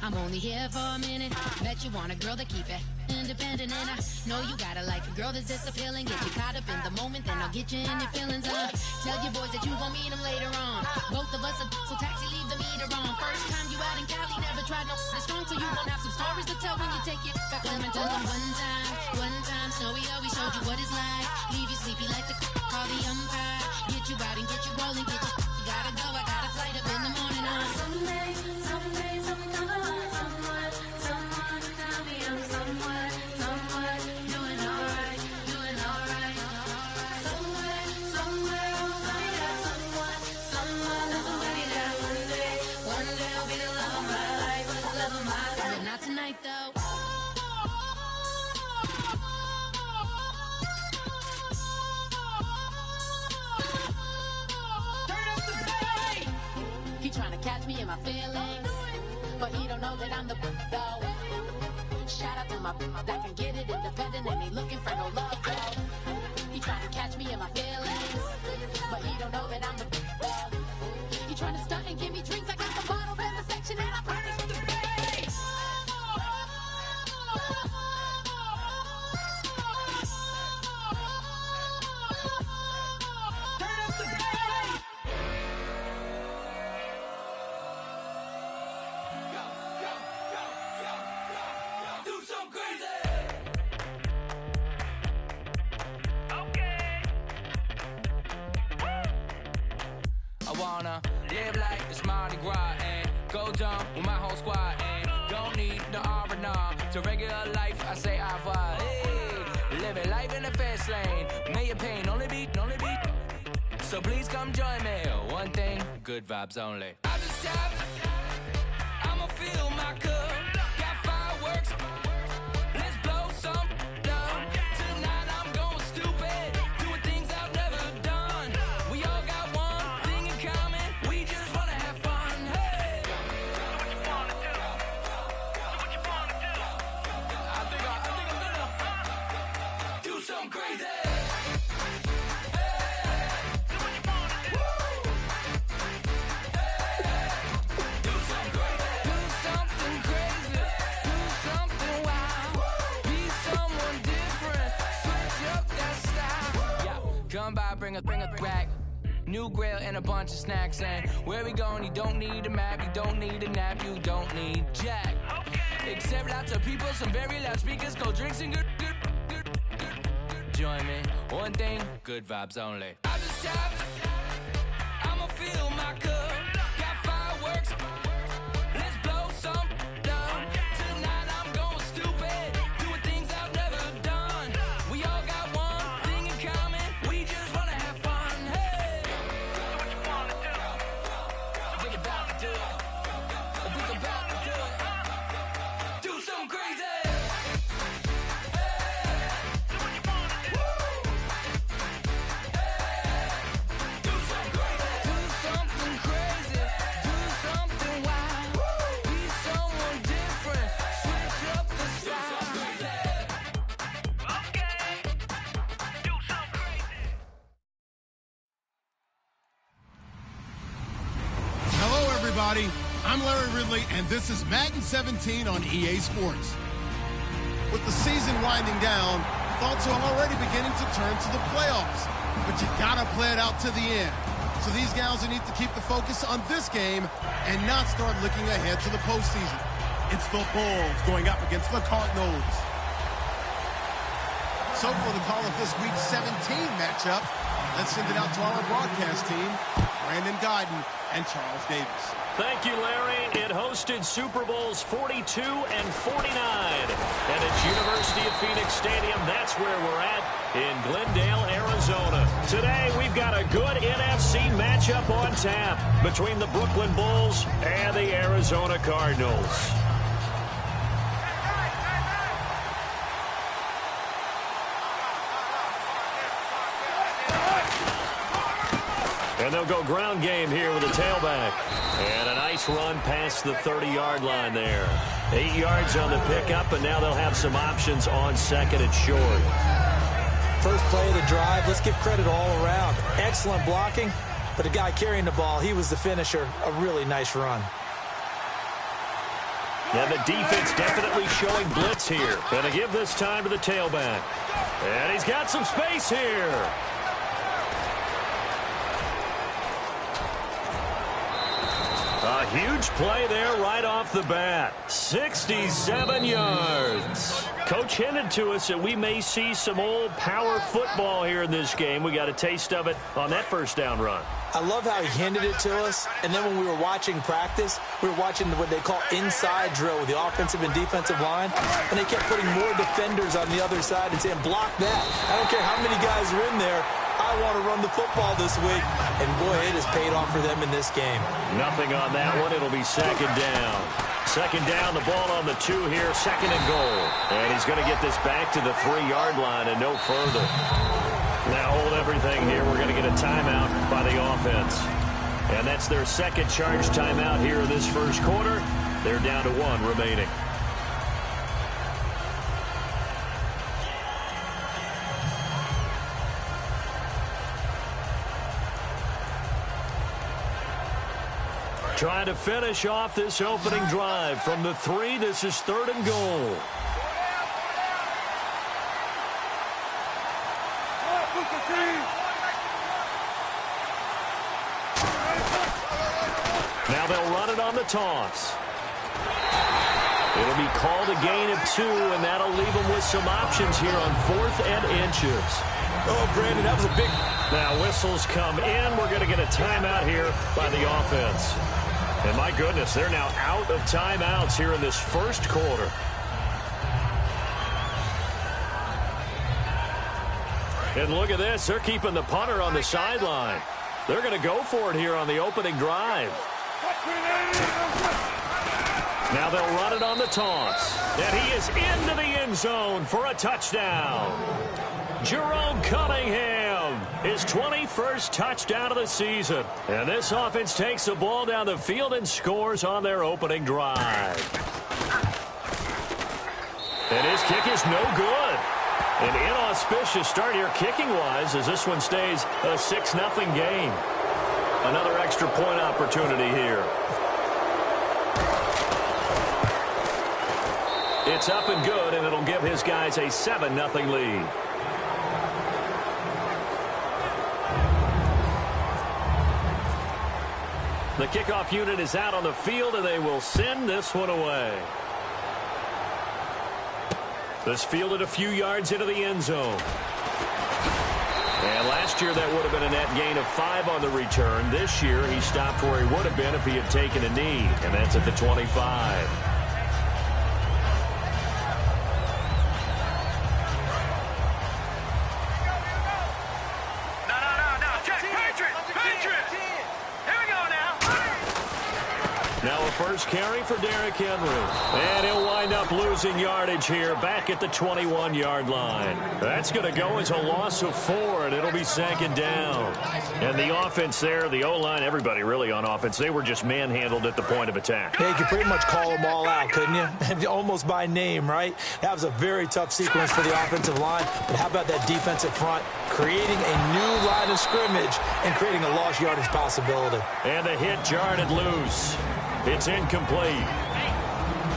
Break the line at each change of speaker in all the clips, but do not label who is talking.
I'm only here for a minute. Bet you want a girl to keep it independent, and I know you gotta like a girl that's this appealing. Get you caught up in the moment, then I'll get you in your feelings. Tell your boys that you gon' meet them later on. Both of us are so taxi, leave the meter on. First time you out in Cali, never tried no strong, so you gon' have some stories to tell when you take it back home and tell them one time, Snowy always showed you what it's like. Leave you sleepy like the call the umpire. Get you out and get you rolling, get you gotta go, I got a flight up in the morning on. Someday, someone tell me I'm somewhere, doing alright. Somewhere, I'll find out someone that's already there. One day I'll be the love of my life, but not tonight though. Trying to catch me in my feelings, but he don't know that I'm the though. Shout out to my that can get it independent and ain't looking for no love though. He trying to catch me in my feelings, but he don't know that I'm the though. He trying to stunt and give me drinks. I got the bottles in the section and I promise to pay.
Live like it's Mardi Gras and go dumb with my whole squad and don't need the R&R to regular life. I say au revoir. Hey, living life in the fast lane. Million pain, only beat. So please come join me. One thing, good vibes only. I just tap. I'ma fill my cup. Got fireworks. Let's blow some down. Tonight I'm going stupid. Doing things I've never done. We all got one thing in common. We just wanna have fun. Hey. Do what you wanna do. I think I'm gonna do something crazy. Come by, bring a rack, new grill and a bunch of snacks. And where we going, you don't need a map, you don't need a nap, you don't need jack. Except lots of people, some very loud speakers, cold drinks and good. Join me, one thing, good vibes only. I just tapped, I'ma fill my cup. Got fireworks, let's blow some down. Tonight I'm going stupid, doing things I've never done. We all got one thing in common. We just wanna have fun. Hey, do what you wanna do. We're about to do it. We're about to do it. Do something crazy.
I'm Larry Ridley, and this is Madden 17 on EA Sports. With the season winding down, thoughts are already beginning to turn to the playoffs, but you gotta play it out to the end. So these guys need to keep the focus on this game and not start looking ahead to the postseason. It's the Bulls going up against the Cardinals. So for the call of this week's 17 matchup, let's send it out to our broadcast team, Brandon Guyton and Charles Davis.
Thank you, Larry. It hosted Super Bowls 42 and 49. And it's University of Phoenix Stadium. That's where we're at in Glendale, Arizona. Today, we've got a good NFC matchup on tap between the Brooklyn Bulls and the Arizona Cardinals. And they'll go ground game here with a tailback. And a nice run past the 30-yard line there. 8 yards on the pickup, and now they'll have some options on second and short.
First play of the drive, let's give credit all around. Excellent blocking, but the guy carrying the ball, he was the finisher. A really nice run.
And the defense definitely showing blitz here. Going to give this time to the tailback. And he's got some space here. A huge play there right off the bat. 67 yards. Coach hinted to us that we may see some old power football here in this game. We got a taste of it on that first down run.
I love how he hinted it to us, and then when we were watching practice, we were watching what they call inside drill with the offensive and defensive line, and they kept putting more defenders on the other side and saying, block that. I don't care how many guys are in there. I want to run the football this week, and boy, it has paid off for them in this game.
Nothing on that one. It'll be second down. Second down, the ball on the 2 here, second and goal. And he's going to get this back to the 3-yard line and no further. Now hold everything here. We're going to get a timeout by the offense. And that's their second charge timeout here in this first quarter. They're down to 1 remaining. Trying to finish off this opening drive from the 3. This is 3rd and goal. Now they'll run it on the toss. It'll be called a gain of 2, and that'll leave them with some options here on 4th and inches.
Oh, Brandon, that was a big...
Now whistles come in. We're going to get a timeout here by the offense. And my goodness, they're now out of timeouts here in this first quarter. And look at this. They're keeping the punter on the sideline. They're going to go for it here on the opening drive. Now they'll run it on the toss. And he is into the end zone for a touchdown. Jerome Cunningham, his 21st touchdown of the season. And this offense takes the ball down the field and scores on their opening drive. And his kick is no good. An inauspicious start here kicking-wise as this one stays a 6-0 game. Another extra point opportunity here. It's up and good, and it'll give his guys a 7-0 lead. The kickoff unit is out on the field, and they will send this one away. This fielded a few yards into the end zone. And last year that would have been a net gain of 5 on the return. This year he stopped where he would have been if he had taken a knee, and that's at the 25. First carry for Derrick Henry. And he'll wind up losing yardage here back at the 21-yard line. That's going to go as a loss of 4, and it'll be second down. And the offense there, the O-line, everybody really on offense, they were just manhandled at the point of attack.
Yeah, you could pretty much call them all out, couldn't you? Almost by name, right? That was a very tough sequence for the offensive line. But how about that defensive front creating a new line of scrimmage and creating a lost yardage possibility?
And the hit jarred it loose. It's incomplete.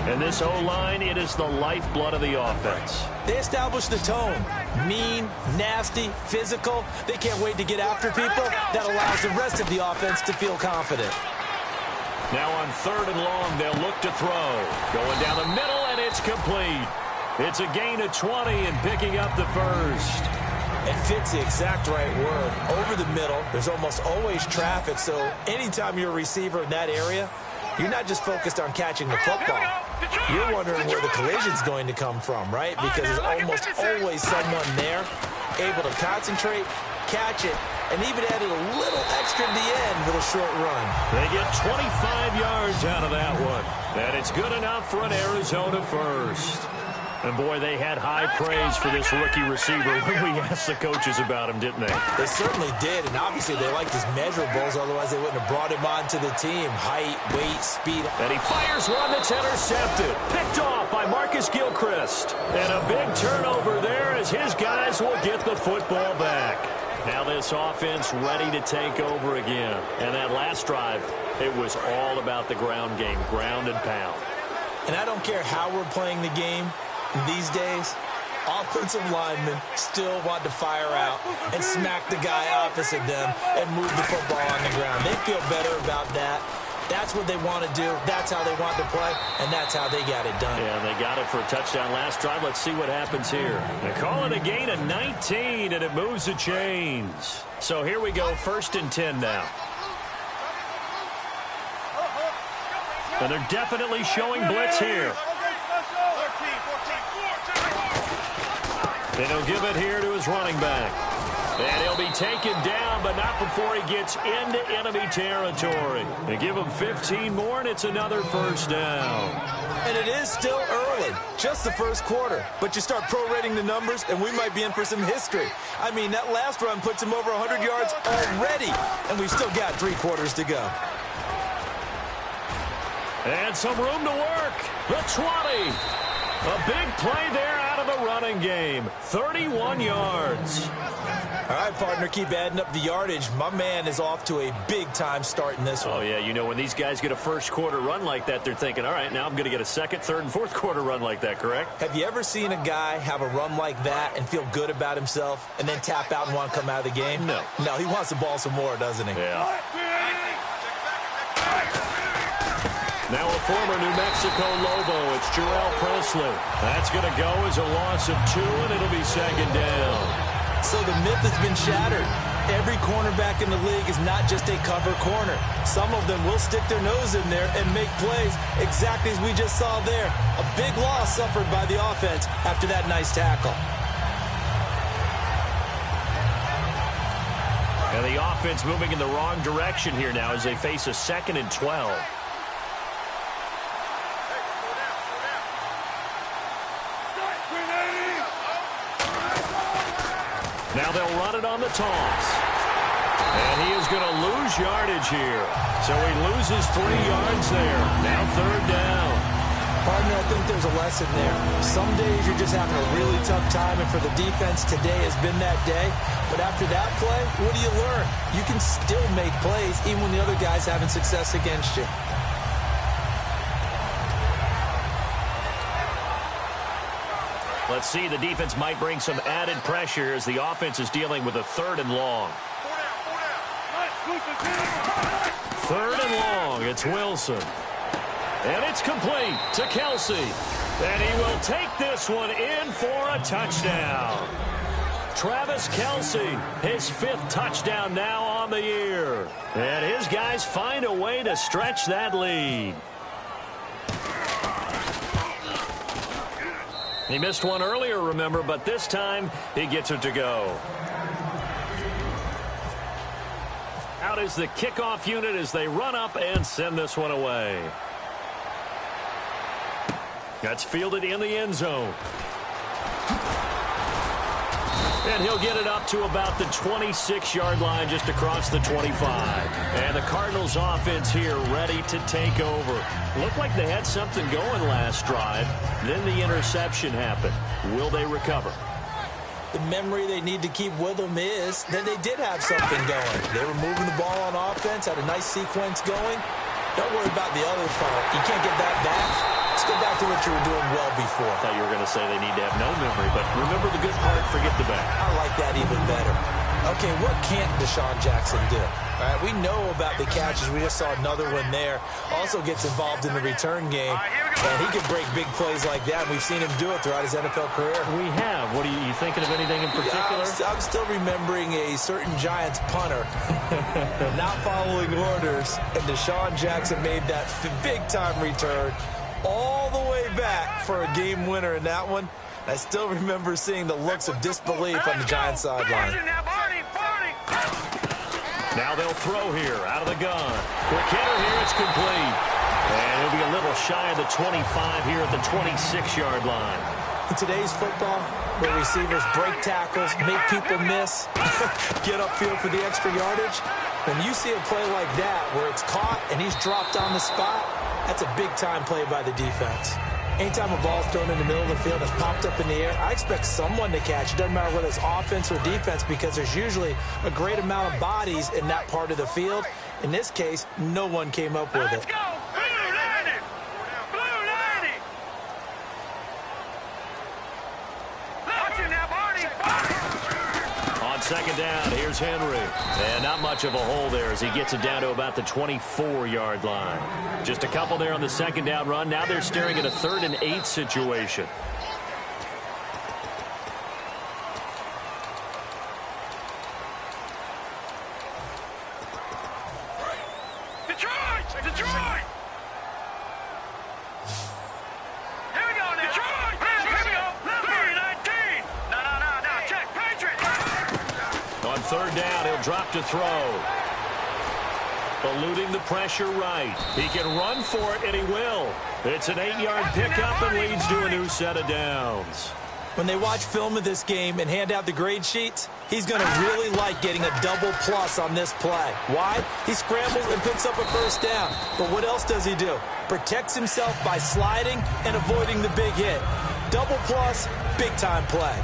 And this O-line, it is the lifeblood of the offense.
They established the tone. Mean, nasty, physical. They can't wait to get after people. That allows the rest of the offense to feel confident.
Now on 3rd and long, they'll look to throw. Going down the middle, and it's complete. It's a gain of 20 and picking up the first.
It fits the exact right word. Over the middle, there's almost always traffic, so anytime you're a receiver in that area, you're not just focused on catching the football. You're wondering where the collision's going to come from, right? Because there's almost always someone there able to concentrate, catch it, and even added a little extra at the end for the short run.
They get 25 yards out of that one. And it's good enough for an Arizona first. And, boy, they had high praise for this rookie receiver when we asked the coaches about him, didn't they?
They certainly did, and obviously they liked his measurables, otherwise they wouldn't have brought him onto the team. Height, weight, speed.
And he fires one that's intercepted. Picked off by Marcus Gilchrist. And a big turnover there as his guys will get the football back. Now this offense ready to take over again. And that last drive, it was all about the ground game, ground and pound.
And I don't care how we're playing the game these days, offensive linemen still want to fire out and smack the guy opposite them and move the football on the ground. They feel better about that. That's what they want to do. That's how they want to play, and that's how they got it done.
Yeah, they got it for a touchdown last drive. Let's see what happens here. They call it a gain of 19, and it moves the chains. So here we go, 1st and 10 now. And they're definitely showing blitz here. And he'll give it here to his running back. And he'll be taken down, but not before he gets into enemy territory. They give him 15 more, and it's another 1st down.
And it is still early, just the 1st quarter. But you start prorating the numbers, and we might be in for some history. I mean, that last run puts him over 100 yards already, and we've still got 3 quarters to go.
And some room to work. The 20. A big play there out of the running game. 31 yards.
All right, partner, keep adding up the yardage. My man is off to a big-time start in this one.
Oh, yeah, you know, when these guys get a 1st quarter run like that, they're thinking, all right, now I'm going to get a 2nd, 3rd, and 4th quarter run like that, correct?
Have you ever seen a guy have a run like that and feel good about himself and then tap out and want to come out of the game?
No.
No, he wants the ball some more, doesn't he?
Yeah. Now a former New Mexico Lobo, it's Jarrell Presley. That's going to go as a loss of 2, and it'll be 2nd down.
So the myth has been shattered. Every cornerback in the league is not just a cover corner. Some of them will stick their nose in there and make plays exactly as we just saw there. A big loss suffered by the offense after that nice tackle.
And the offense moving in the wrong direction here now as they face a 2nd and 12. Now they'll run it on the toss. And he is going to lose yardage here. So he loses 3 yards there. Now 3rd down.
Partner, I think there's a lesson there. Some days you're just having a really tough time, and for the defense, today has been that day. But after that play, what do you learn? You can still make plays even when the other guy's having success against you.
Let's see, the defense might bring some added pressure as the offense is dealing with a 3rd and long. 3rd and long, it's Wilson. And it's complete to Kelsey. And he will take this one in for a touchdown. Travis Kelsey, his 5th touchdown now on the year. And his guys find a way to stretch that lead. He missed one earlier, remember, but this time he gets it to go. Out is the kickoff unit as they run up and send this one away. That's fielded in the end zone. And he'll get it up to about the 26-yard line, just across the 25. And the Cardinals offense here ready to take over. Looked like they had something going last drive. Then the interception happened. Will they recover?
The memory they need to keep with them is that they did have something going. They were moving the ball on offense, had a nice sequence going. Don't worry about the other part. You can't get that back. Let's go back to what you were doing well before.
I thought you were going to say they need to have no memory, but remember the good part, forget the bad.
I like that even better. Okay, what can't Deshaun Jackson do? All right, we know about the catches. We just saw another one there. Also gets involved in the return game. And he can break big plays like that. We've seen him do it throughout his NFL career.
We have. What are you thinking of anything in particular?
I'm still remembering a certain Giants punter not following orders. And Deshaun Jackson made that big-time return all the way back for a game winner in that one. I still remember seeing the looks of disbelief on the Giants sideline.
Now they'll throw here out of the gun. Quick hitter here, it's complete. And he'll be a little shy of the 25 here at the 26-yard line.
In today's football, where receivers break tackles, make people miss, get upfield for the extra yardage, when you see a play like that where it's caught and he's dropped on the spot, that's a big-time play by the defense. Anytime a ball's thrown in the middle of the field and it's popped up in the air, I expect someone to catch. It doesn't matter whether it's offense or defense, because there's usually a great amount of bodies in that part of the field. In this case, no one came up with it.
second down. Here's Henry. And not much of a hole there as he gets it down to about the 24-yard line. Just a couple there on the second down run. Now they're staring at a 3rd and 8 situation.
Detroit! Here we go now. Detroit! Here we go. 3-19. No. Check. Patriots.
On 3rd down, he'll drop to throw. Eluding the pressure right. He can run for it, and he will. It's an 8-yard pickup and leads to a new set of downs.
When they watch film of this game and hand out the grade sheets, he's going to really like getting a double plus on this play. Why? He scrambles and picks up a first down. But what else does he do? Protects himself by sliding and avoiding the big hit. Double plus, big-time play.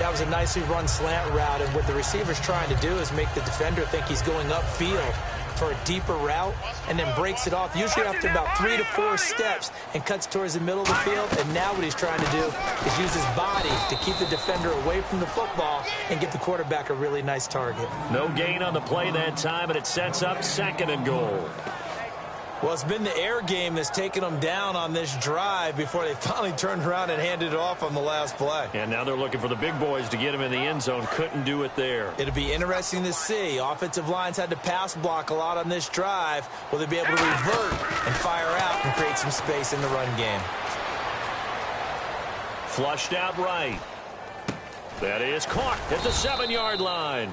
That was a nicely run slant route, and what the receiver's trying to do is make the defender think he's going upfield for a deeper route, and then breaks it off, usually after about 3 to 4 steps, and cuts towards the middle of the field. And now what he's trying to do is use his body to keep the defender away from the football and give the quarterback a really nice target.
No gain on the play that time, and it sets up 2nd and goal.
Well, it's been the air game that's taken them down on this drive before they finally turned around and handed it off on the last play.
And now they're looking for the big boys to get him in the end zone. Couldn't do it there.
It'll be interesting to see. Offensive lines had to pass block a lot on this drive. Will they be able to revert and fire out and create some space in the run game?
Flushed out right. That is caught at the 7-yard line.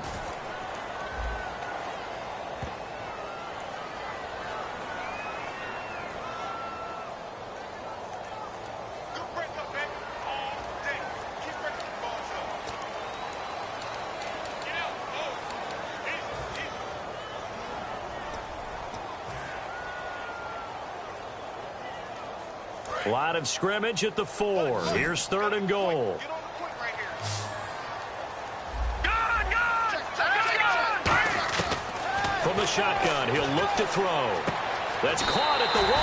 Line of scrimmage at the 4. Here's 3rd and goal. From the shotgun, he'll look to throw. That's caught at the 1.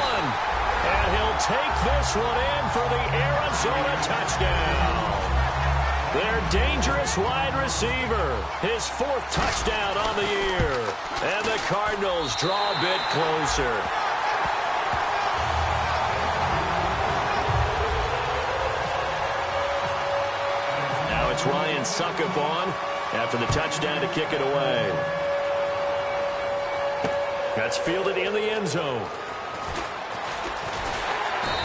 And he'll take this one in for the Arizona touchdown. Their dangerous wide receiver. His 4th touchdown on the year. And the Cardinals draw a bit closer. It's Ryan Suckup on after the touchdown to kick it away. That's fielded in the end zone.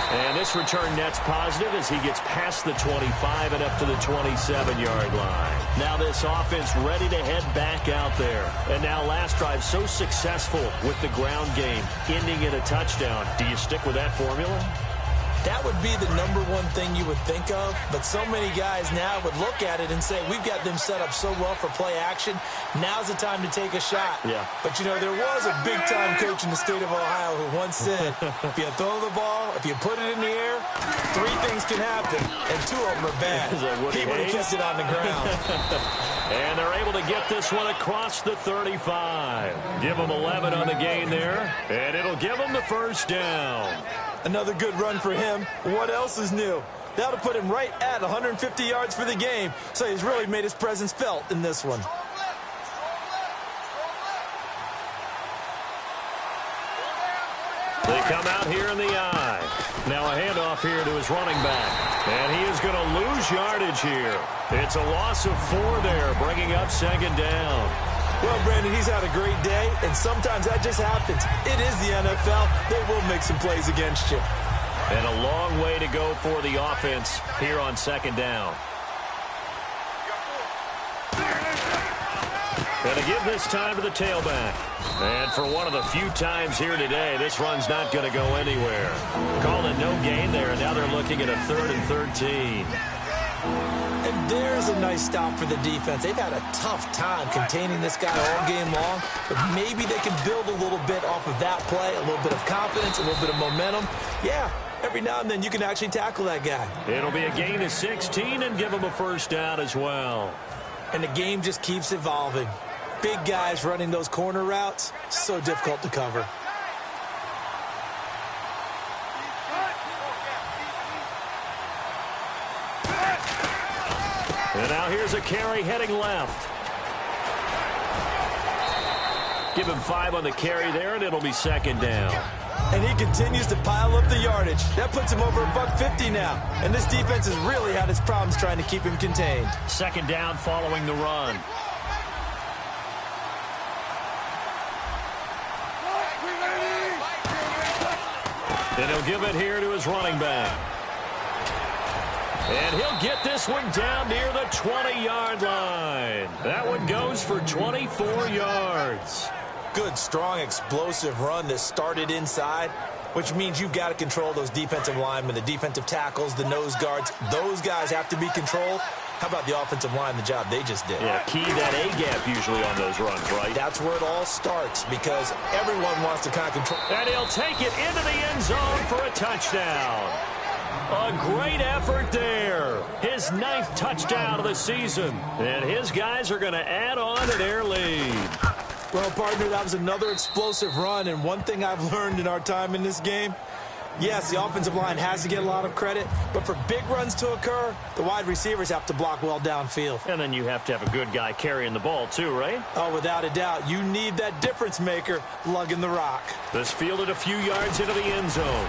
And this return net's positive as he gets past the 25 and up to the 27-yard line. Now this offense ready to head back out there. And now last drive so successful with the ground game, ending in a touchdown. Do you stick with that formula?
That would be the #1 thing you would think of, but so many guys now would look at it and say, we've got them set up so well for play action, now's the time to take a shot.
Yeah.
But, you know, there was a big-time coach in the state of Ohio who once said, if you throw the ball, if you put it in the air, 3 things can happen, and 2 of them are bad. He would have kept it on the ground.
And they're able to get this one across the 35. Give them 11 on the gain there, and it'll give them the first down.
Another good run for him. What else is new? That'll put him right at 150 yards for the game, so he's really made his presence felt in this one.
They come out here in the eye. Now a handoff here to his running back. And he is going to lose yardage here. It's a loss of 4 there, bringing up 2nd down.
Well, Brandon, he's had a great day, and sometimes that just happens. It is the NFL. They will make some plays against you.
And a long way to go for the offense here on 2nd down. Going to give this time to the tailback. And for one of the few times here today, this run's not going to go anywhere. Called it no gain there, and now they're looking at a 3rd and 13.
And there's a nice stop for the defense. They've had a tough time containing this guy all game long, but maybe they can build a little bit off of that play, a little bit of confidence, a little bit of momentum. Yeah, every now and then you can actually tackle that guy.
It'll be a gain of 16 and give him a first down as well.
And the game just keeps evolving. Big guys running those corner routes, so difficult to cover.
And now here's a carry heading left. Give him 5 on the carry there, and it'll be second down.
And he continues to pile up the yardage. That puts him over $150 now. And this defense has really had its problems trying to keep him contained.
Second down following the run. And he'll give it here to his running back. And he'll get this one down near the 20-yard line. That one goes for 24 yards.
Good, strong, explosive run that started inside, which means you've got to control those defensive linemen, the defensive tackles, the nose guards. Those guys have to be controlled. How about the offensive line, the job they just did?
Yeah, key that A-gap usually on those runs, right?
That's where it all starts because everyone wants to kind of control.
And he'll take it into the end zone for a touchdown. A great effort there. His 9th touchdown of the season. And his guys are going to add on to their lead.
Well, partner, that was another explosive run. And one thing I've learned in our time in this game, yes, the offensive line has to get a lot of credit, but for big runs to occur, the wide receivers have to block well downfield.
And then you have to have a good guy carrying the ball too, right?
Oh, without a doubt. You need that difference maker lugging the rock.
This fielded a few yards into the end zone.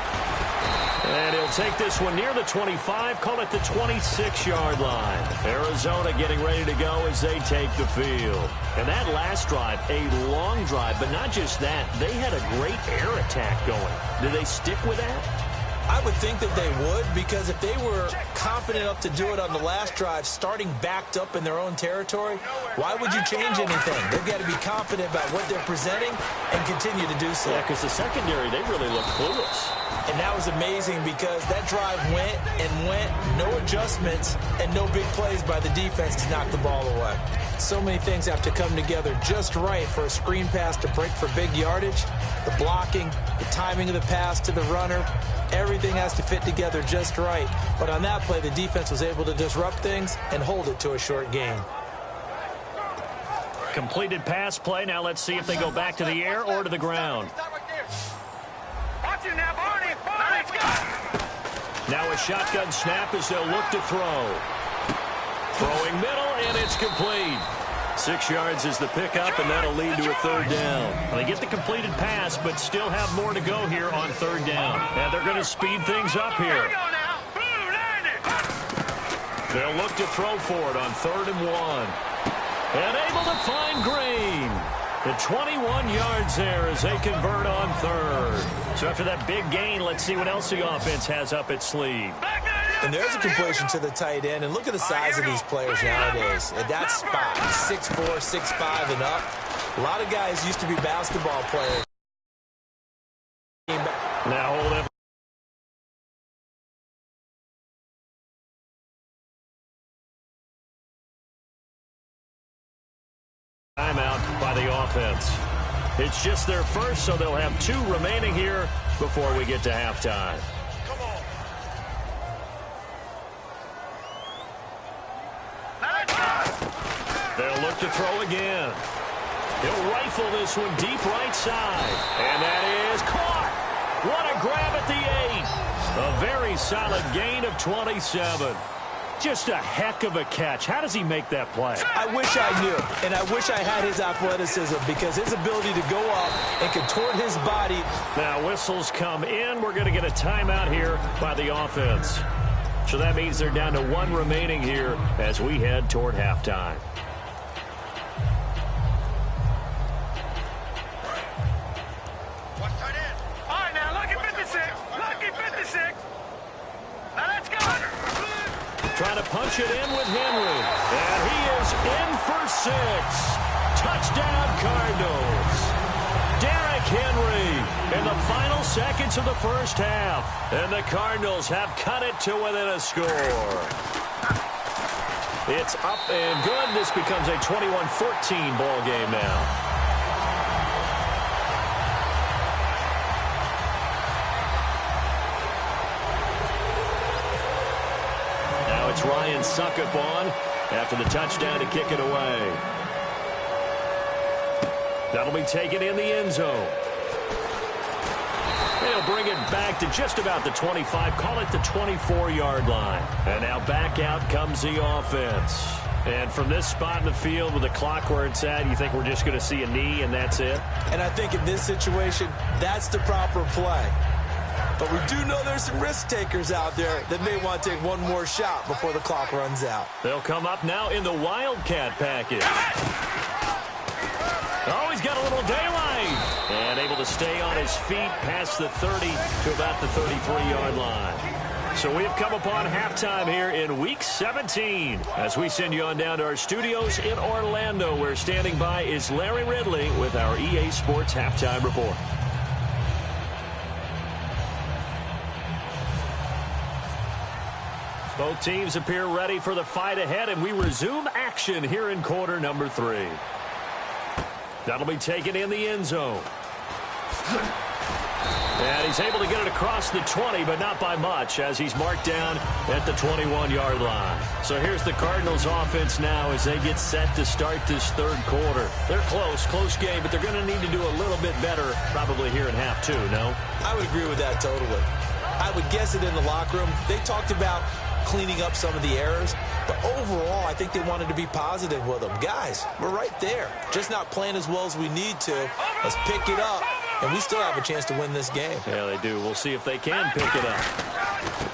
And he'll take this one near the 25, call it the 26-yard line. Arizona getting ready to go as they take the field. And that last drive, a long drive, but not just that. They had a great air attack going. Do they stick with that?
I would think that they would, because if they were confident enough to do it on the last drive, starting backed up in their own territory, why would you change anything? They've got to be confident about what they're presenting and continue to do so.
Yeah, because the secondary, they really look clueless.
And that was amazing because that drive went and went, no adjustments, and no big plays by the defense to knock the ball away. So many things have to come together just right for a screen pass to break for big yardage. The blocking, the timing of the pass to the runner, everything has to fit together just right. But on that play, the defense was able to disrupt things and hold it to a short gain.
Completed pass play. Now let's see if they go back to the air or to the ground.
Watch it now, Barney. Let's go.
Now a shotgun snap as they'll look to throw. Throwing middle, and it's complete. 6 yards is the pickup, and that'll lead to a third down. They get the completed pass, but still have more to go here on third down. And they're going to speed things up here. They'll look to throw for it on 3rd and 1. And able to find Green. The 21 yards there as they convert on 3rd. So after that big gain, let's see what else the offense has up its sleeve.
And there's a completion to the tight end. And look at the size of these players nowadays. At that spot, 6'4", 6'5", and up. A lot of guys used to be basketball players.
Now hold it. Timeout by the offense. It's just their first, so they'll have 2 remaining here before we get to halftime. They'll look to throw again. He'll rifle this one deep right side. And that is caught. What a grab at the 8. A very solid gain of 27. Just a heck of a catch. How does he make that play?
I wish I knew, and I wish I had his athleticism because his ability to go up and contort his body.
Now whistles come in. We're going to get a timeout here by the offense. So that means they're down to 1 remaining here as we head toward halftime.
All right, now, lucky 56. Lucky 56. Now, let's go.
Trying to punch it in with Henry. And he is in for 6. Touchdown, Cardinals. Derrick Henry in the final seconds of the first half. And the Cardinals have cut it to within a score. It's up and good. This becomes a 21-14 ball game now. It's Ryan Suckup on after the touchdown to kick it away. That'll be taken in the end zone. They'll bring it back to just about the 25, call it the 24-yard line. And now back out comes the offense. And from this spot in the field with the clock where it's at, you think we're just going to see a knee and that's it?
And I think in this situation, that's the proper play. But we do know there's some risk takers out there that may want to take one more shot before the clock runs out.
They'll come up now in the Wildcat package. Oh, he's got a little daylight. And able to stay on his feet past the 30 to about the 33-yard line. So we have come upon halftime here in Week 17 as we send you on down to our studios in Orlando, where standing by is Larry Ridley with our EA Sports Halftime Report. Both teams appear ready for the fight ahead, and we resume action here in quarter number 3. That'll be taken in the end zone. And he's able to get it across the 20, but not by much, as he's marked down at the 21-yard line. So here's the Cardinals offense now as they get set to start this third quarter. They're close game, but they're going to need to do a little bit better probably here in half 2, no?
I would agree with that totally. I would guess it in the locker room. They talked about cleaning up some of the errors, but overall, I think they wanted to be positive with them. Guys, we're right there. Just not playing as well as we need to. Let's pick it up, and we still have a chance to win this game.
Yeah, they do. We'll see if they can pick it up.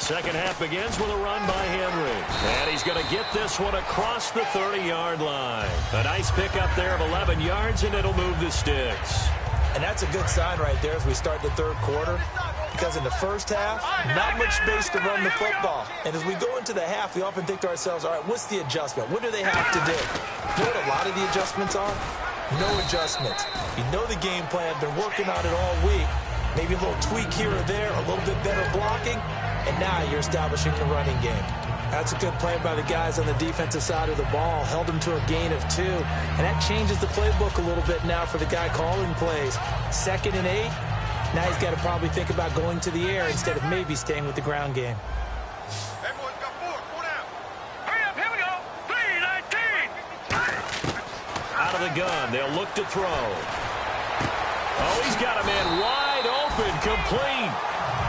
Second half begins with a run by Henry. And he's going to get this one across the 30-yard line. A nice pickup there of 11 yards, and it'll move the sticks.
And that's a good sign right there as we start the third quarter. Because in the first half, not much space to run the football. And as we go into the half, we often think to ourselves, all right, what's the adjustment? What do they have to do? You know what a lot of the adjustments are? No adjustments. You know the game plan, been working on it all week. Maybe a little tweak here or there, a little bit better blocking, and now you're establishing the running game. That's a good play by the guys on the defensive side of the ball. Held them to a gain of 2. And that changes the playbook a little bit now for the guy calling plays. 2nd and 8. Now he's got to probably think about going to the air instead of maybe staying with the ground game.
Everyone's got 4. Go down. Hurry up. Here we go. 3-19.
Out of the gun. They'll look to throw. Oh, he's got a man wide open. Complete.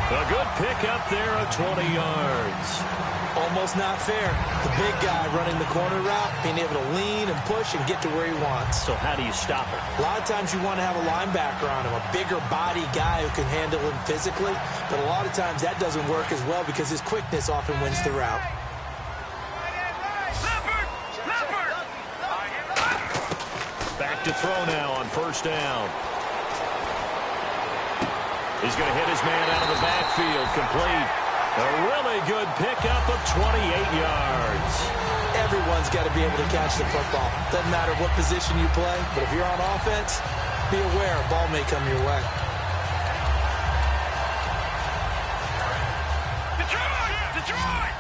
A good pickup there of 20 yards.
Almost not fair. The big guy running the corner route, being able to lean and push and get to where he wants.
So how do you stop him?
A lot of times you want to have a linebacker on him, a bigger body guy who can handle him physically. But a lot of times that doesn't work as well because his quickness often wins the route.
Back to throw now on first down. He's going to hit his man out of the backfield. Complete. A really good pickup of 28 yards.
Everyone's got to be able to catch the football. Doesn't matter what position you play, but if you're on offense, be aware a ball may come your way.
Detroit!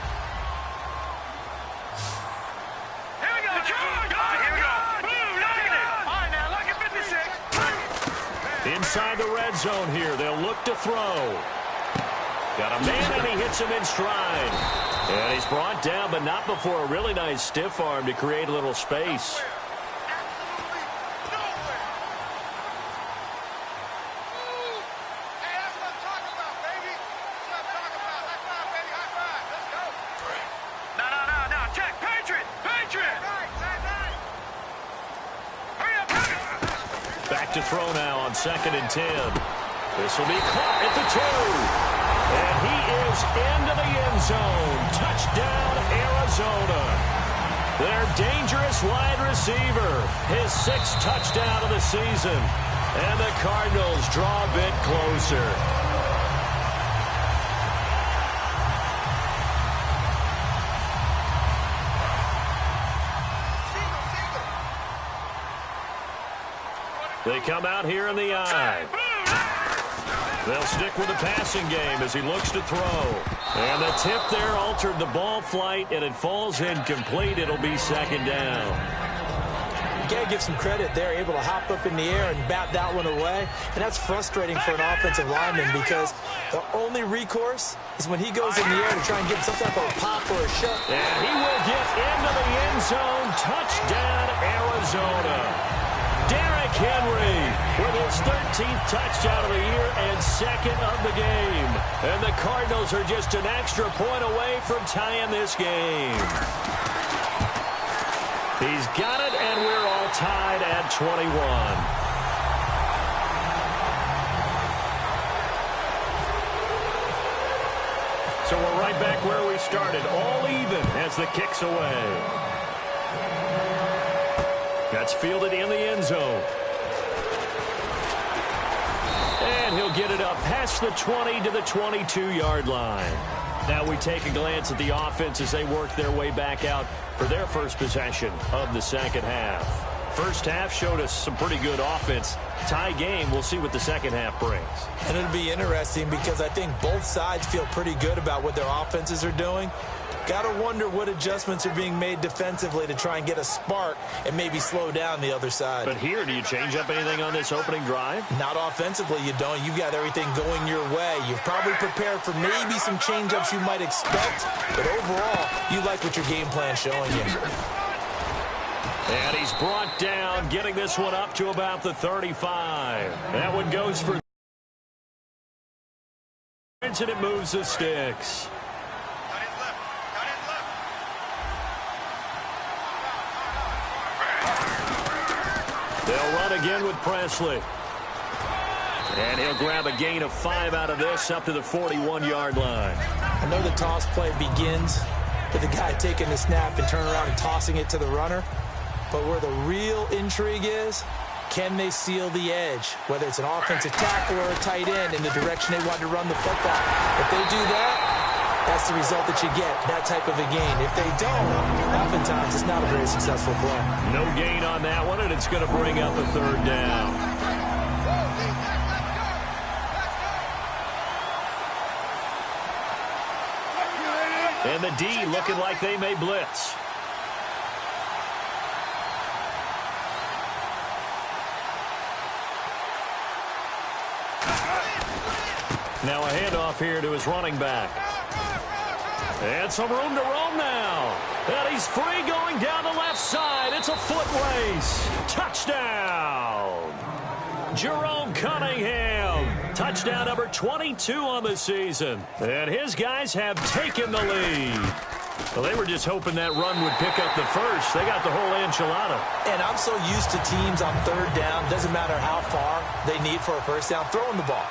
Here we go! Detroit! Here we go! Blue, negative! All right, now, look at 56.
Inside the red zone here. They'll look to throw. Got a man, and he hits him in stride. And he's brought down, but not before a really nice stiff arm to create a little space. Back to throw now on 2nd and 10. This will be caught at the 2. And he is into the end zone. Touchdown, Arizona. Their dangerous wide receiver. His 6th touchdown of the season. And the Cardinals draw a bit closer. They come out here in the eye. They'll stick with the passing game as he looks to throw. And the tip there altered the ball flight, and it falls incomplete. It'll be 2nd down.
You got to give some credit. They're able to hop up in the air and bat that one away. And that's frustrating for an offensive lineman because the only recourse is when he goes in the air to try and get some type of a pop or a shot.
And he will get into the end zone. Touchdown, Arizona. Derrick Henry with his 13th touchdown of the year and 2nd of the game. And the Cardinals are just an extra point away from tying this game. He's got it, and we're all tied at 21. So we're right back where we started, all even as the kick's away. That's fielded in the end zone. And he'll get it up past the 20 to the 22-yard line. Now we take a glance at the offense as they work their way back out for their first possession of the second half. First half showed us some pretty good offense. Tie game, we'll see what the second half brings.
And it'll be interesting because I think both sides feel pretty good about what their offenses are doing. Gotta wonder what adjustments are being made defensively to try and get a spark and maybe slow down the other side.
But here, do you change up anything on this opening drive?
Not offensively, you don't. You've got everything going your way. You've probably prepared for maybe some change-ups you might expect, but overall, you like what your game plan's showing you.
And he's brought down, getting this one up to about the 35. That one goes for... and it moves the sticks. They'll run again with Presley. And he'll grab a gain of 5 out of this up to the 41-yard line.
I know the toss play begins with the guy taking the snap and turning around and tossing it to the runner. But where the real intrigue is, can they seal the edge? Whether it's an offensive tackle or a tight end in the direction they want to run the football. If they do that, that's the result that you get, that type of a gain. If they don't, oftentimes it's not a very successful play.
No gain on that one, and it's going to bring up a third down. And the D looking like they may blitz. Now a handoff here to his running back. And some room to roam now. And he's free going down the left side. It's a foot race. Touchdown. Jerome Cunningham. Touchdown number 22 on the season. And his guys have taken the lead. Well, they were just hoping that run would pick up the first. They got the whole enchilada.
And I'm so used to teams on third down, doesn't matter how far they need for a first down, throwing the ball.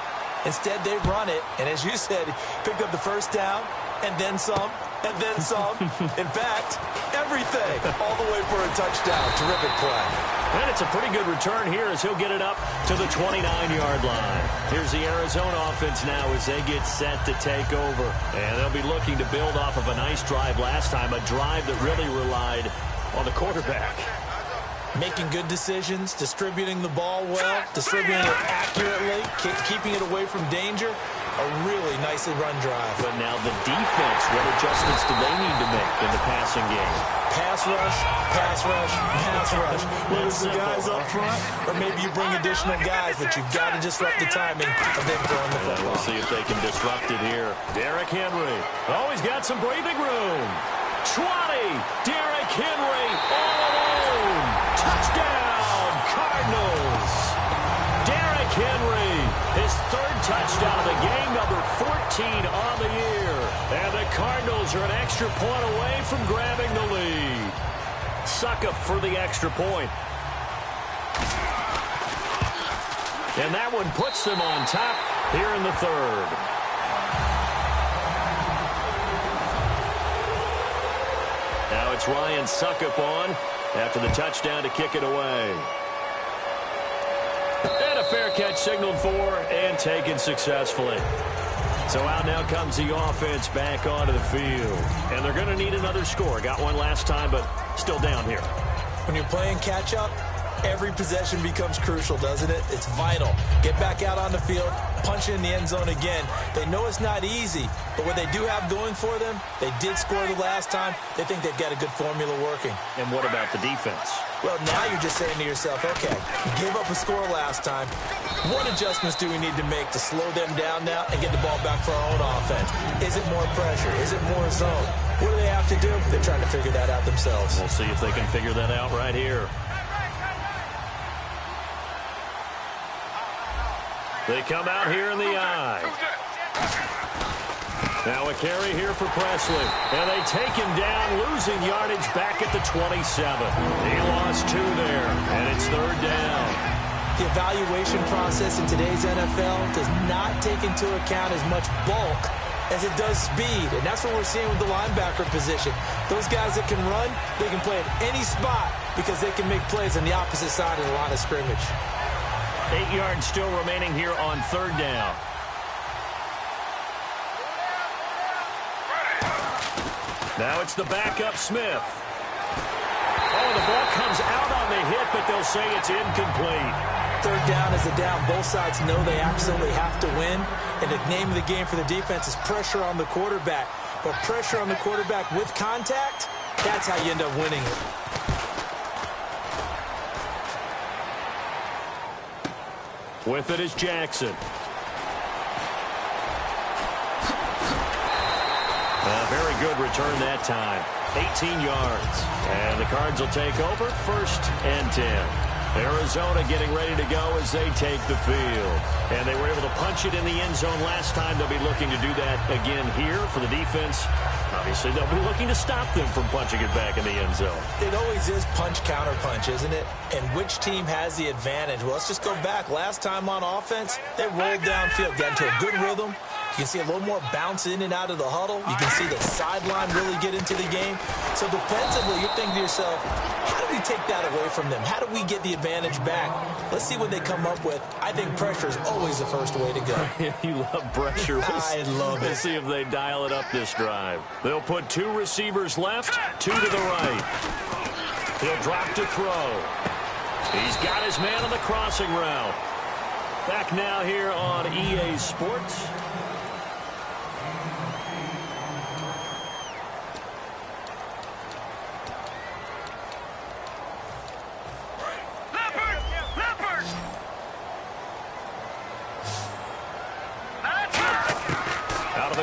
Instead, they run it, and as you said, pick up the first down, and then some, and then some. In fact, everything, all the way for a touchdown. Terrific play.
And it's a pretty good return here as he'll get it up to the 29-yard line. Here's the Arizona offense now as they get set to take over. And they'll be looking to build off of a nice drive last time, a drive that really relied on the quarterback.
Making good decisions, distributing the ball well, distributing it accurately, keeping it away from danger. A really nicely run drive.
But now the defense, what adjustments do they need to make in the passing game?
Pass rush, pass rush, pass rush. Whether it's the guys up front, or maybe you bring additional guys, but you've got to disrupt the timing of them throwing the football.
We'll see if they can disrupt it here. Derrick Henry. Oh, he's got some breathing room. 20. Derrick Henry all alone. Touchdown, Cardinals. Derrick Henry, his third touchdown of the game, number 14 on the year. And the Cardinals are an extra point away from grabbing the lead. Suckup for the extra point. And that one puts them on top here in the third. Now it's Ryan Suckup on after the touchdown to kick it away. And a fair catch signaled for and taken successfully. So out now comes the offense back onto the field. And they're going to need another score. Got one last time, but still down here.
When you're playing catch-up, every possession becomes crucial, doesn't it? It's vital. Get back out on the field, punch in the end zone again. They know it's not easy, but what they do have going for them, they did score the last time. They think they've got a good formula working.
And what about the defense?
Well, now you're just saying to yourself, okay, give up a score last time. What adjustments do we need to make to slow them down now and get the ball back for our own offense? Is it more pressure? Is it more zone? What do they have to do? They're trying to figure that out themselves.
We'll see if they can figure that out right here. They come out here in the eye. Now a carry here for Presley. And they take him down, losing yardage back at the 27. He lost 2 there, and it's 3rd down.
The evaluation process in today's NFL does not take into account as much bulk as it does speed, and that's what we're seeing with the linebacker position. Those guys that can run, they can play at any spot because they can make plays on the opposite side of the line of scrimmage.
8 yards still remaining here on 3rd down. Now it's the backup, Smith. Oh, the ball comes out on the hit, but they'll say it's incomplete.
3rd down is a down. Both sides know they absolutely have to win. And the name of the game for the defense is pressure on the quarterback. But pressure on the quarterback with contact, that's how you end up winning it.
With it is Jackson. A very good return that time. 18 yards. And the Cards will take over 1st and 10. Arizona getting ready to go as they take the field. And they were able to punch it in the end zone last time. They'll be looking to do that again here for the defense. Obviously, they'll be looking to stop them from punching it back in the end zone.
It always is punch-counter-punch, isn't it? And which team has the advantage? Well, let's just go back. Last time on offense, they rolled downfield, got into a good rhythm. You can see a little more bounce in and out of the huddle. You can see the sideline really get into the game. So defensively, you're thinking to yourself, how do we take that away from them? How do we get the advantage back? Let's see what they come up with. I think pressure is always the first way to go.
You love pressure.
I love it.
We'll see if they dial it up this drive. They'll put 2 receivers left, 2 to the right. He'll drop to throw. He's got his man on the crossing route. Back now here on EA Sports.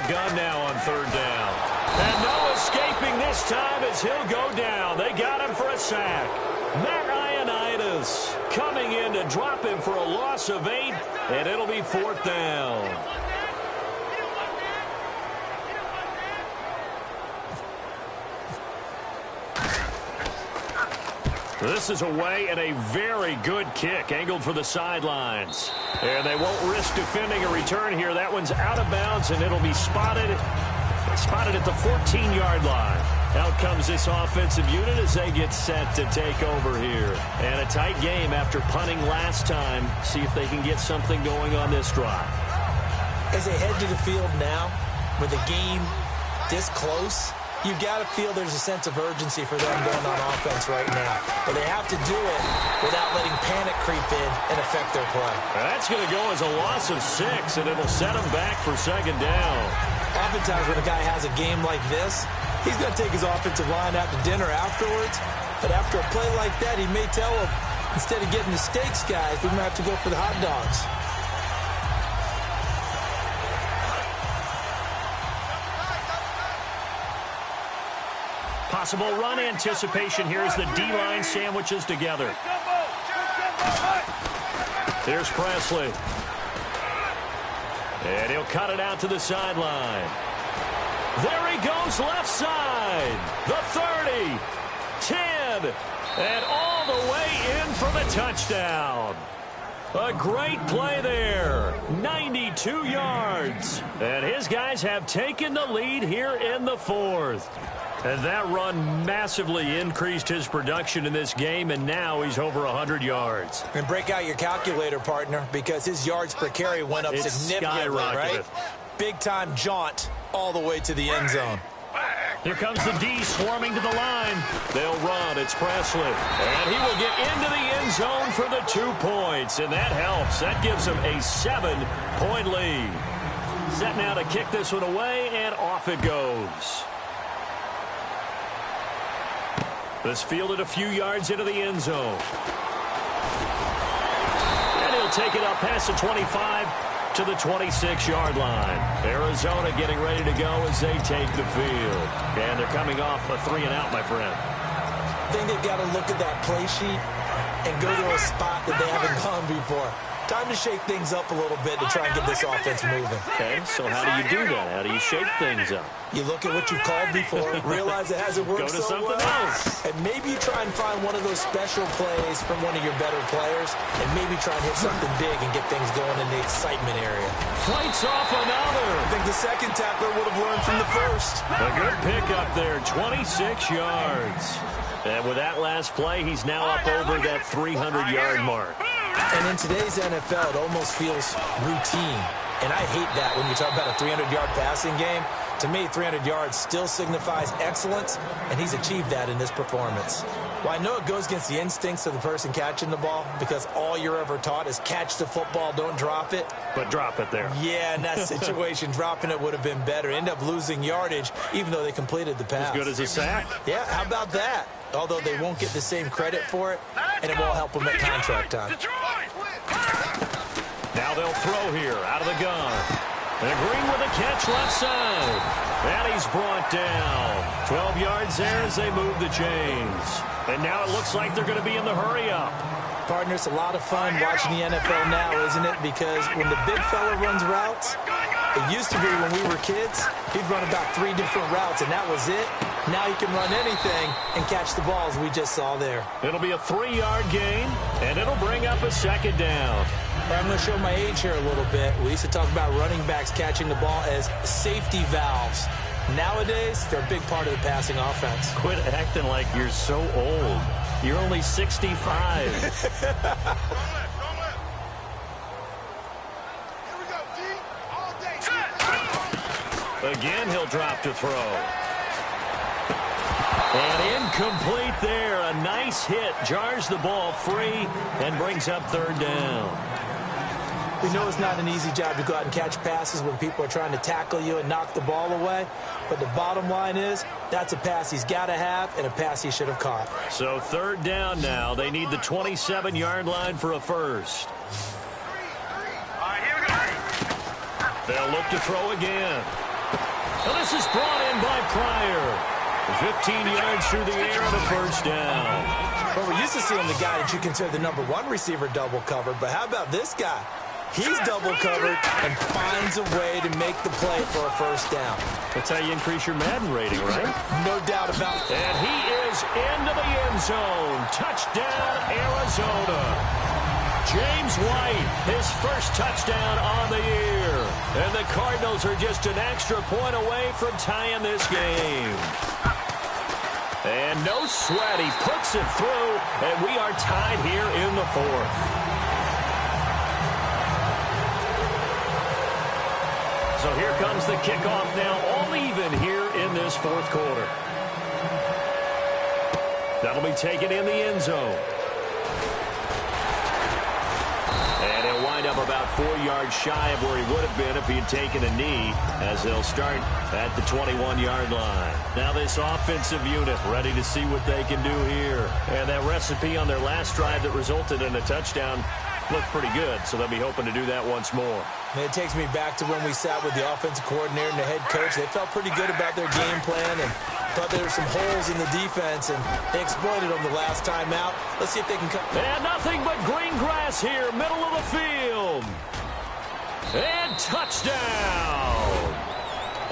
Gun now on 3rd down. And no escaping this time as he'll go down. They got him for a sack. Matt Ioannidis coming in to drop him for a loss of 8, and it'll be 4th down. This is away and a very good kick angled for the sidelines. And they won't risk defending a return here. That one's out of bounds, and it'll be spotted at the 14-yard line. Out comes this offensive unit as they get set to take over here. And a tight game after punting last time. See if they can get something going on this drive.
As they head to the field now, with the game this close, you got to feel there's a sense of urgency for them going on offense right now. But they have to do it without letting panic creep in and affect their play.
That's going to go as a loss of 6, and it'll set them back for 2nd down.
Oftentimes when a guy has a game like this, he's going to take his offensive line out to dinner afterwards. But after a play like that, he may tell them, instead of getting the steaks, guys, we're going to have to go for the hot dogs.
Possible run anticipation here as the D-line sandwiches together. Here's Presley. And he'll cut it out to the sideline. There he goes left side. The 30, 10, and all the way in for the touchdown. A great play there. 92 yards. And his guys have taken the lead here in the 4th. And that run massively increased his production in this game, and now he's over 100 yards.
And break out your calculator, partner, because his yards per carry went up significantly, right? Big-time jaunt all the way to the end zone.
Here comes the D swarming to the line. They'll run. It's Presley. And he will get into the end zone for the 2 points, and that helps. That gives him a 7-point lead. Set now to kick this one away, and off it goes. This fielded a few yards into the end zone. And he'll take it up past the 25 to the 26-yard line. Arizona getting ready to go as they take the field. And they're coming off a 3-and-out, my friend.
I think they've got to look at that play sheet and go to a spot that they haven't gone before. Time to shake things up a little bit to try and get this offense moving.
Okay, so how do you do that? How do you shake things up?
You look at what you've called before, realize it hasn't worked
Go to
so
something
well,
else.
and maybe you try and find one of those special plays from one of your better players, and maybe try and hit something big and get things going in the excitement area.
Fights off another.
I think the second tackler would have learned from the first.
A good pickup there, 26 yards. And with that last play, he's now up over that 300-yard mark.
And in today's NFL, it almost feels routine. And I hate that when you talk about a 300-yard passing game. To me, 300 yards still signifies excellence, and he's achieved that in this performance. Well, I know it goes against the instincts of the person catching the ball because all you're ever taught is catch the football, don't drop it.
But drop it there.
Yeah, in that situation, dropping it would have been better. End up losing yardage, even though they completed the pass.
As good as a sack.
Yeah, how about that? Although they won't get the same credit for it, and it won't help them at contract time.
Now they'll throw here, out of the gun. And Green with a catch left side. And he's brought down. 12 yards there as they move the chains. And now it looks like they're going to be in the hurry-up.
Partner, it's a lot of fun watching the NFL now, isn't it? Because when the big fella runs routes, it used to be when we were kids, he'd run about 3 different routes, and that was it. Now he can run anything and catch the balls we just saw there.
It'll be a 3-yard gain, and it'll bring up a second down.
I'm going to show my age here a little bit. We used to talk about running backs catching the ball as safety valves. Nowadays, they're a big part of the passing offense.
Quit acting like you're so old. You're only 65. Again, he'll drop to throw. And incomplete there. A nice hit. Jars the ball free and brings up third down.
We know it's not an easy job to go out and catch passes when people are trying to tackle you and knock the ball away. But the bottom line is, that's a pass he's got to have and a pass he should have caught.
So third down now. They need the 27-yard line for a first. They'll look to throw again. Well, this is brought in by Pryor. 15 yards through the air and a first down.
Well, we're used to seeing the guy that you consider the number 1 receiver double covered, but how about this guy? He's double covered and finds a way to make the play for a first down.
That's how you increase your Madden rating, right?
No doubt about it.
And he is into the end zone. Touchdown, Arizona. James White, his first touchdown on the year. And the Cardinals are just an extra point away from tying this game. And no sweat, he puts it through, and we are tied here in the fourth. So here comes the kickoff now, all even here in this fourth quarter. That'll be taken in the end zone. And he'll wind up about 4 yards shy of where he would have been if he had taken a knee, as they'll start at the 21-yard line. Now this offensive unit ready to see what they can do here. And that recipe on their last drive that resulted in a touchdown looked pretty good, so they'll be hoping to do that once more.
And it takes me back to when we sat with the offensive coordinator and the head coach. They felt pretty good about their game plan and thought there were some holes in the defense, and they exploited them the last time out. Let's see if they can come.
And nothing but green grass here, middle of the field. And touchdown.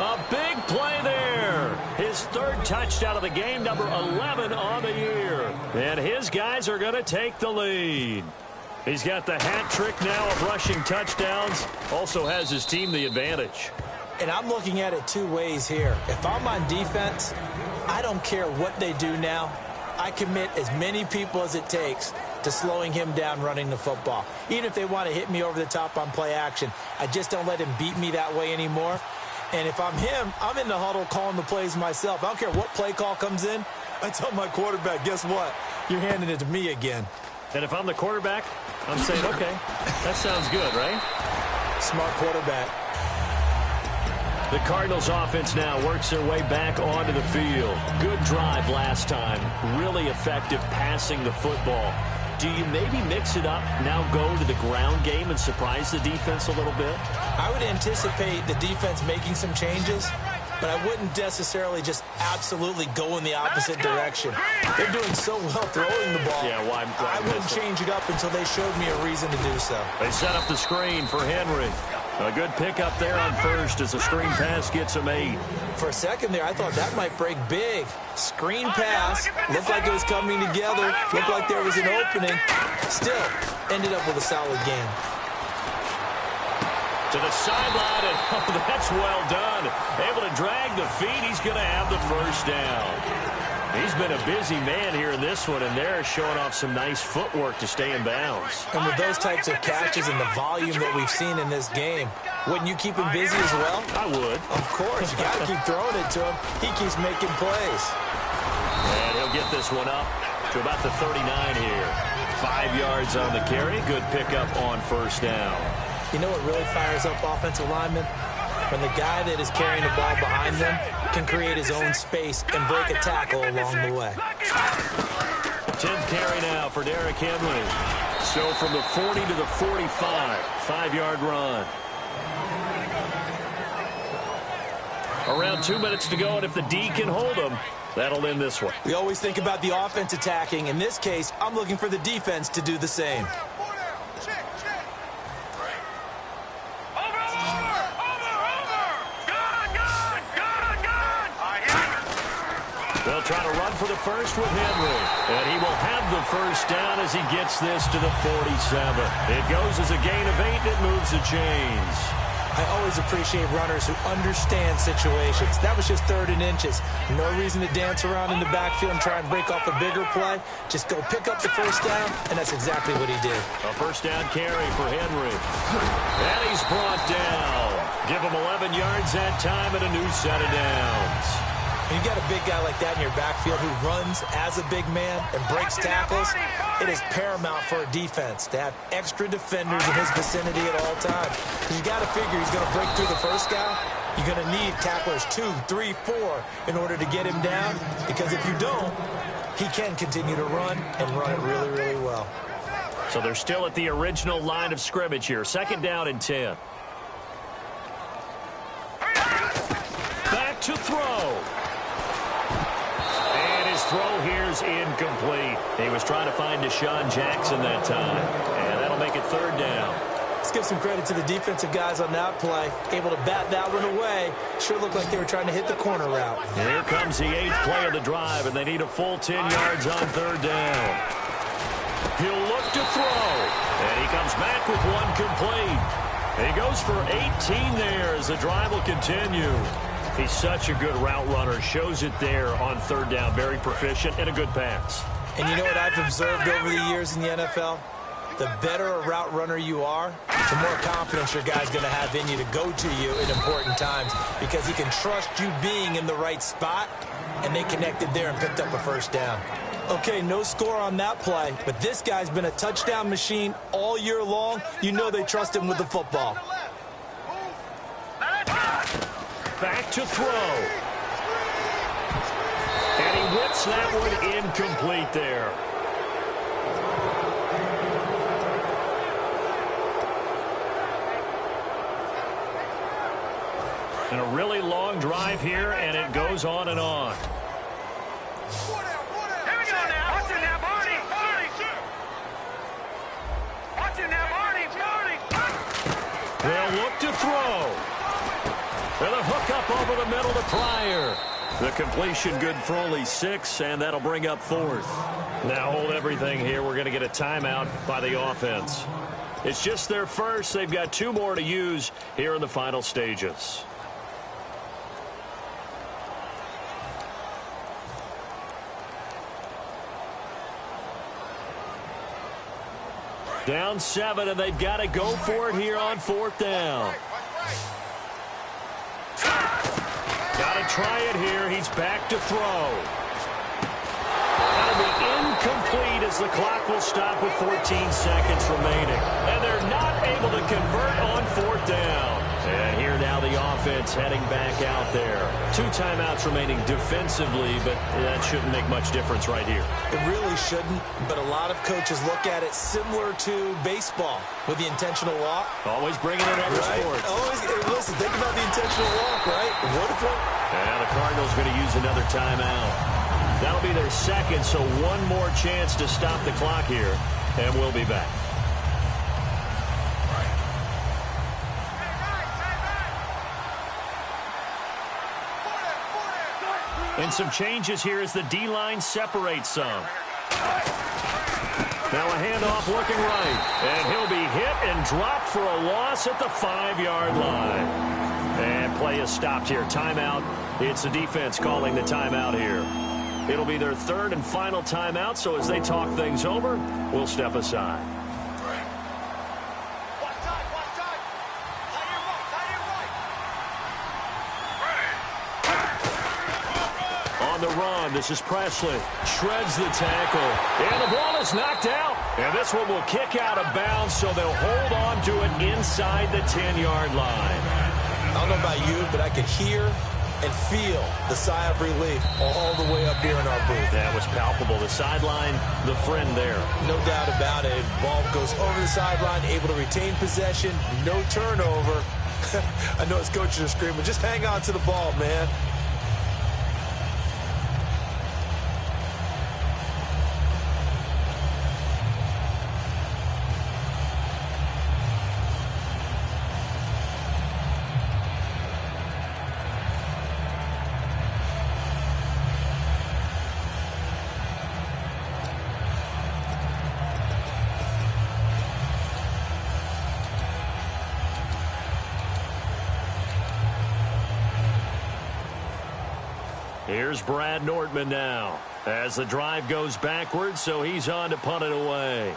A big play there. His third touchdown of the game, number 11 on the year. And his guys are going to take the lead. He's got the hat trick now of rushing touchdowns. Also has his team the advantage.
And I'm looking at it 2 ways here. If I'm on defense, I don't care what they do now. I commit as many people as it takes to slowing him down running the football. Even if they want to hit me over the top on play action, I just don't let him beat me that way anymore. And if I'm him, I'm in the huddle calling the plays myself. I don't care what play call comes in. I tell my quarterback, guess what? You're handing it to me again.
And if I'm the quarterback, I'm saying, okay, that sounds good, right?
Smart quarterback.
The Cardinals offense now works their way back onto the field. Good drive last time. Really effective passing the football. Do you maybe mix it up, now go to the ground game and surprise the defense a little bit?
I would anticipate the defense making some changes. but I wouldn't necessarily just absolutely go in the opposite direction. They're doing so well throwing the ball.
Yeah, why
I wouldn't change it up until they showed me a reason to do so.
They set up the screen for Henry. A good pickup there on first as the screen pass gets him 8.
For a second there, I thought that might break big. Screen pass, looked like it was coming together, looked like there was an opening. Still, ended up with a solid gain.
To the sideline, and oh, that's well done. Able to drag the feet. He's going to have the first down. He's been a busy man here in this one, and they're showing off some nice footwork to stay in bounds.
And with those types of catches and the volume that we've seen in this game, wouldn't you keep him busy as well?
I would.
Of course. You got to keep throwing it to him. He keeps making plays.
And he'll get this one up to about the 39 here. 5 yards on the carry. Good pickup on first down.
You know what really fires up offensive linemen? When the guy that is carrying the ball behind them can create his own space and break a tackle along the way.
10th carry now for Derrick Henry. So from the 40 to the 45, 5-yard run. Around 2 minutes to go, and if the D can hold them, that'll end this one.
We always think about the offense attacking. In this case, I'm looking for the defense to do the same.
They'll try to run for the first with Henry. And he will have the first down as he gets this to the 47. It goes as a gain of 8, and it moves the chains.
I always appreciate runners who understand situations. That was just 3rd and inches. No reason to dance around in the backfield and try and break off a bigger play. Just go pick up the first down, and that's exactly what he did.
A first down carry for Henry. And he's brought down. Give him 11 yards that time and a new set of downs.
When you got a big guy like that in your backfield who runs as a big man and breaks tackles, it is paramount for a defense to have extra defenders in his vicinity at all times. You got to figure he's going to break through the first guy. You're going to need tacklers 2, 3, 4 in order to get him down, because if you don't, he can continue to run and run it really, really well.
So they're still at the original line of scrimmage here. 2nd down and 10. Back to throw. Throw here's incomplete. He was trying to find Deshaun Jackson that time, and that'll make it 3rd down.
Let's give some credit to the defensive guys on that play. Able to bat that one away. Sure looked like they were trying to hit the corner route.
And here comes the 8th play of the drive, and they need a full 10 yards on 3rd down. He'll look to throw, and he comes back with one complete. He goes for 18 there as the drive will continue. He's such a good route runner. Shows it there on 3rd down. Very proficient and a good pass.
And you know what I've observed over the years in the NFL? The better a route runner you are, the more confidence your guy's going to have in you to go to you at important times, because he can trust you being in the right spot, and they connected there and picked up a first down. Okay, no score on that play, but this guy's been a touchdown machine all year long. You know they trust him with the football.
Back to throw. And he whips that one incomplete there. And a really long drive here, and it goes on and on.
Here we go now. Watch it now, Barney. Watch it now, Barney.
They'll look to throw. With a hook up over the middle to Pryor. The completion good for only 6, and that'll bring up 4th. Now hold everything here. We're going to get a timeout by the offense. It's just their first. They've got 2 more to use here in the final stages. Down 7, and they've got to go for it here on 4th down. Got to try it here. He's back to throw. That'll be incomplete as the clock will stop with 14 seconds remaining. And they're not able to convert on 4th down. And here now the offense heading back out there. 2 timeouts remaining defensively, but that shouldn't make much difference right here.
It really shouldn't, but a lot of coaches look at it similar to baseball with the intentional walk.
Always bringing in other sports.
Always, listen, think about the intentional walk, right? What if
And the Cardinals going to use another timeout. That'll be their second, so one more chance to stop the clock here, and we'll be back. And some changes here as the D-line separates some. Now a handoff looking right. And he'll be hit and dropped for a loss at the 5-yard line. And play is stopped here. Timeout. It's the defense calling the timeout here. It'll be their 3rd and final timeout, so as they talk things over, we'll step aside. On the run, this is Presley. Shreds the tackle. And the ball is knocked out. And this one will kick out of bounds, so they'll hold on to it inside the 10-yard line.
I don't know about you, but I could hear and feel the sigh of relief all the way up here in our booth.
That was palpable. The sideline, the friend there.
No doubt about it. Ball goes over the sideline, able to retain possession, no turnover. I know his coaches are screaming, just hang on to the ball, man.
Here's Brad Nordman now as the drive goes backwards, so he's on to punt it away.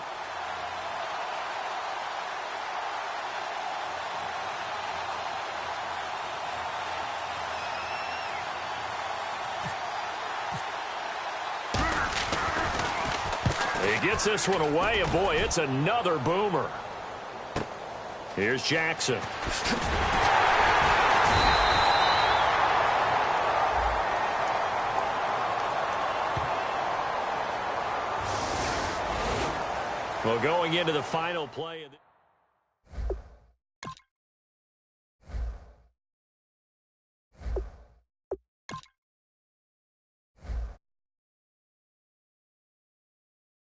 He gets this one away, and boy, it's another boomer. Here's Jackson. Well, going into the final play of